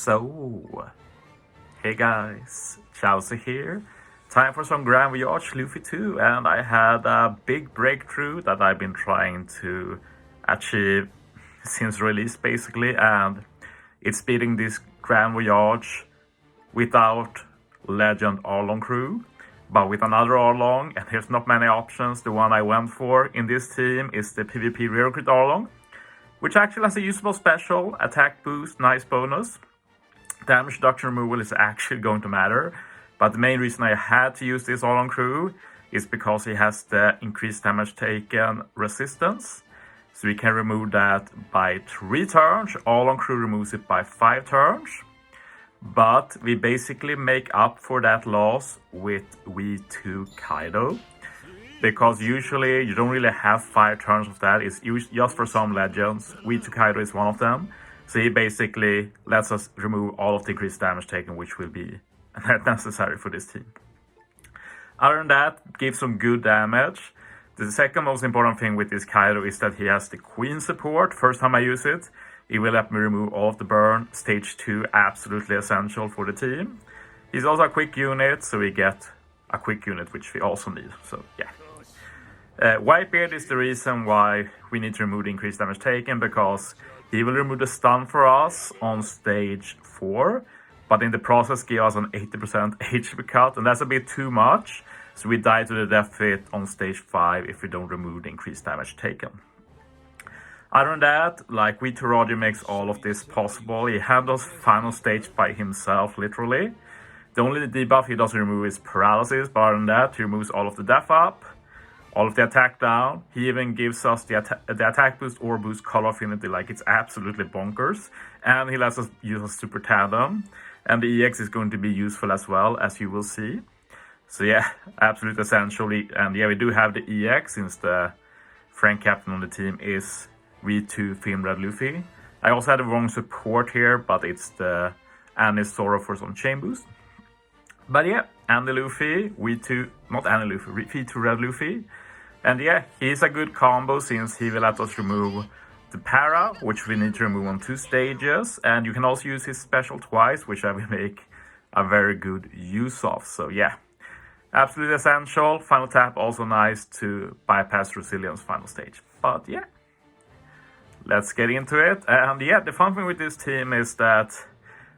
So, hey guys, Chauzu here. Time for some Grand Voyage Luffy 2, and I had a big breakthrough that I've been trying to achieve since release basically, and it's beating this Grand Voyage without Legend Arlong crew, but with another Arlong, and there's not many options. The one I went for in this team is the PvP Rare Crit Arlong, which actually has a usable special, attack boost, nice bonus. Damage reduction removal is actually going to matter, but the main reason I had to use this Arlong crew is because he has the increased damage taken resistance. So we can remove that by 3 turns. Arlong crew removes it by 5 turns. But we basically make up for that loss with V2 Kaido. Because usually you don't really have 5 turns of that. It's just for some legends. V2 Kaido is one of them. So he basically lets us remove all of the increased damage taken, which will be necessary for this team. Other than that, gives some good damage. The second most important thing with this Kaido is that he has the Queen support. First time I use it, it will let me remove all of the burn. Stage 2, absolutely essential for the team. He's also a quick unit, so we get a quick unit, which we also need. So yeah. Whitebeard is the reason why we need to remove the increased damage taken, because he will remove the stun for us on stage 4, but in the process give us an 80% HP cut, and that's a bit too much. So we die to the death hit on stage 5 if we don't remove the increased damage taken. Other than that, like V2 makes all of this possible. He handles final stage by himself, literally. The only debuff he doesn't remove is paralysis, but other than that, he removes all of the death up, all of the attack down. He even gives us the attack boost or boost color affinity, like it's absolutely bonkers. And he lets us use a super tandem. And the EX is going to be useful as well, as you will see. So yeah, absolutely essentially. And yeah, we do have the EX, since the Frank captain on the team is V2 Film Red Luffy. I also had the wrong support here, but it's the Annie's Sorrow for some chain boost. But yeah, Annie Luffy, V2, not Annie Luffy, V2 Red Luffy. And yeah, he's a good combo since he will let us remove the para, which we need to remove on 2 stages. And you can also use his special twice, which I will make a very good use of. So yeah, absolutely essential. Final tap, also nice to bypass resilience final stage. But yeah, let's get into it. And yeah, the fun thing with this team is that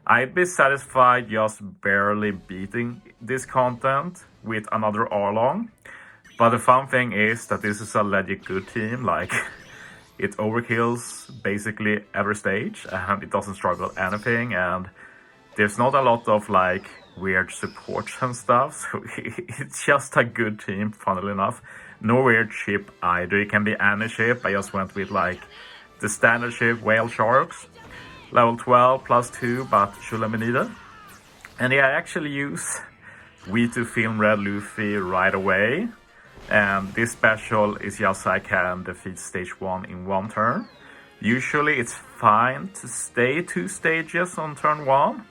I'd be satisfied just barely beating this content with another Arlong. But the fun thing is that this is a legit good team. Like, it overkills basically every stage and it doesn't struggle anything. And there's not a lot of like weird supports and stuff. So it's just a good team, funnily enough. No weird ship either. It can be any ship. I just went with like the standard ship, Whale Sharks. Level 12 plus 2, but shouldn't be needed. And yeah, I actually use V2 Film Red Luffy right away. And this special is just so I can defeat stage 1 in 1 turn. Usually it's fine to stay 2 stages on turn 1.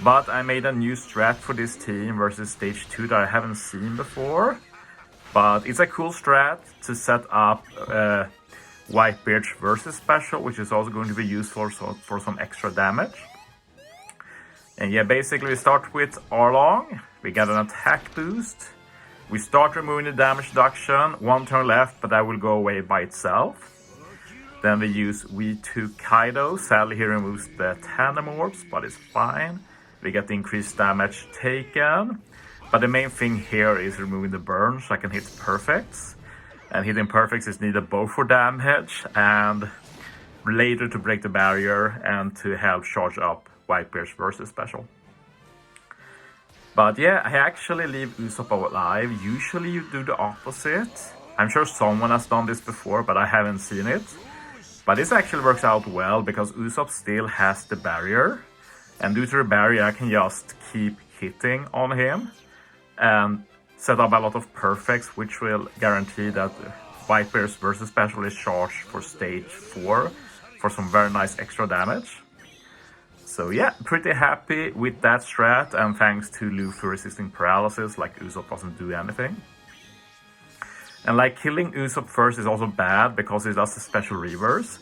But I made a new strat for this team versus stage 2 that I haven't seen before. But it's a cool strat to set up Whitebeard's versus special, which is also going to be useful for some extra damage. And yeah, basically we start with Arlong. We get an attack boost. We start removing the damage reduction. 1 turn left, but that will go away by itself. Then we use V2 Kaido. Sadly, he removes the tandem orbs, but it's fine. We get the increased damage taken. But the main thing here is removing the burn, so I can hit perfects. And hitting perfects is needed both for damage and later to break the barrier and to help charge up Whitebeard's versus special. But yeah, I actually leave Usopp alive. Usually you do the opposite. I'm sure someone has done this before, but I haven't seen it. But this actually works out well because Usopp still has the barrier. And due to the barrier, I can just keep hitting on him and set up a lot of perfects, which will guarantee that Whitebeard's versus special is charged for stage 4 for some very nice extra damage. So yeah, pretty happy with that strat, and thanks to Luffy resisting paralysis, like Usopp doesn't do anything. And like killing Usopp first is also bad because it does the special reverse.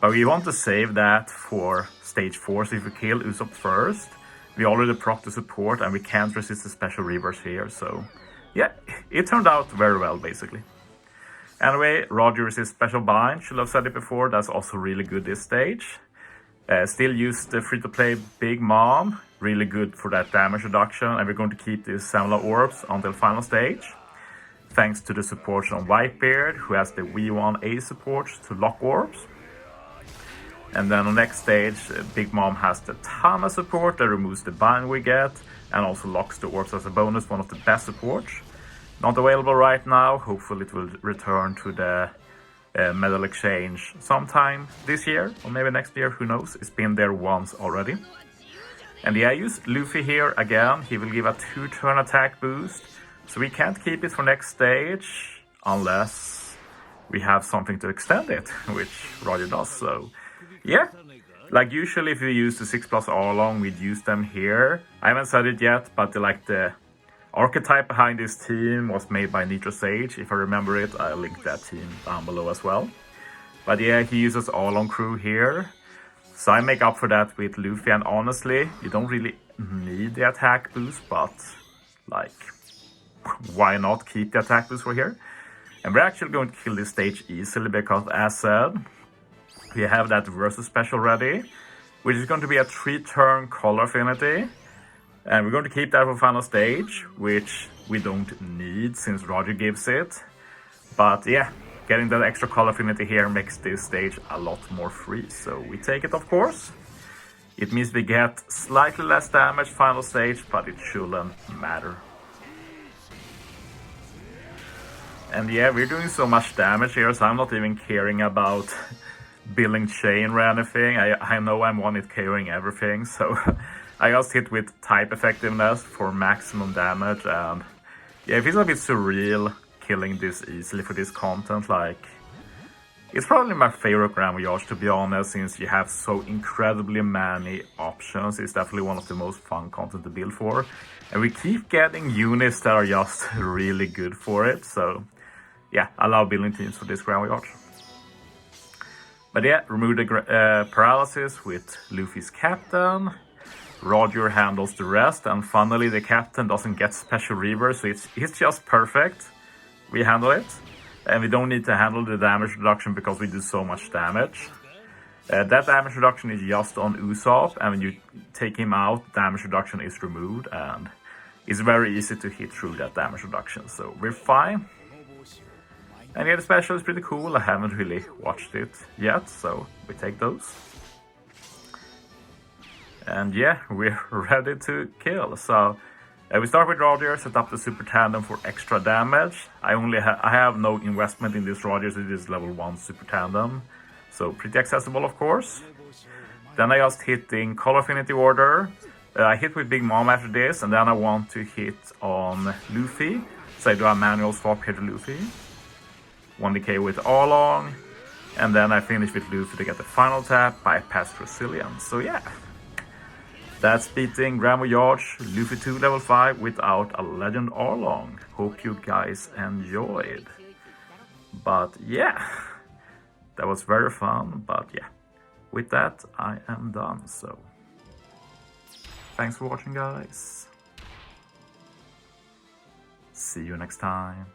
But we want to save that for stage 4, so if we kill Usopp first, we already proc the support and we can't resist the special reverse here, so yeah, it turned out very well basically. Anyway, Roger resists special bind, should have said it before, that's also really good this stage. Still use the free-to-play Big Mom, really good for that damage reduction, and we're going to keep these Samla Orbs until final stage. Thanks to the support on Whitebeard, who has the V1A support to lock orbs. And then on next stage, Big Mom has the Tama support that removes the bind we get, and also locks the orbs as a bonus, one of the best supports. Not available right now, hopefully it will return to the medal exchange sometime this year, or maybe next year, who knows, it's been there once already. And yeah, I use Luffy here again, he will give a 2-turn attack boost, so we can't keep it for next stage, unless we have something to extend it, which Roger does, so yeah. Like usually if you use the 6+ Arlong, we'd use them here. I haven't said it yet, but the archetype behind this team was made by Nitro Sage. If I remember it, I'll link that team down below as well. But yeah, he uses Arlong crew here. So I make up for that with Luffy, and honestly, you don't really need the attack boost, but like, why not keep the attack boost for here? And we're actually going to kill this stage easily because, as said, we have that versus special ready, which is going to be a 3-turn color affinity. And we're going to keep that for final stage, which we don't need since Roger gives it. But yeah, getting that extra color affinity here makes this stage a lot more free. So we take it, of course. It means we get slightly less damage final stage, but it shouldn't matter. And yeah, we're doing so much damage here, so I'm not even caring about building chain or anything. I know I'm one-hit KOing everything, so I just hit with type effectiveness for maximum damage, and yeah, it feels a bit surreal killing this easily for this content. Like, it's probably my favorite Grand Voyage, to be honest, since you have so incredibly many options. It's definitely one of the most fun content to build for, and we keep getting units that are just really good for it, so yeah, I love building teams for this Grand Voyage. But yeah, remove the paralysis with Luffy's captain. Roger handles the rest, and finally the captain doesn't get special reverse, so it's just perfect. We handle it, and we don't need to handle the damage reduction because we do so much damage. That damage reduction is just on Usopp, and when you take him out, damage reduction is removed, and it's very easy to hit through that damage reduction, so we're fine. And yeah, the special is pretty cool. I haven't really watched it yet, so we take those. And yeah, we're ready to kill. So we start with Roger, set up the Super Tandem for extra damage. I have no investment in this Roger, so it is level 1 Super Tandem. So pretty accessible, of course. Then I just hit in Color Affinity order. I hit with Big Mom after this, and then I want to hit on Luffy. So I do a manual swap here to Luffy. 1DK with Arlong. And then I finish with Luffy to get the final tap, bypass Resilience. So yeah. That's beating Grand Voyage Luffy 2 level 5 without a Legend Arlong. Hope you guys enjoyed. But yeah, that was very fun. But yeah, with that, I am done. So thanks for watching, guys. See you next time.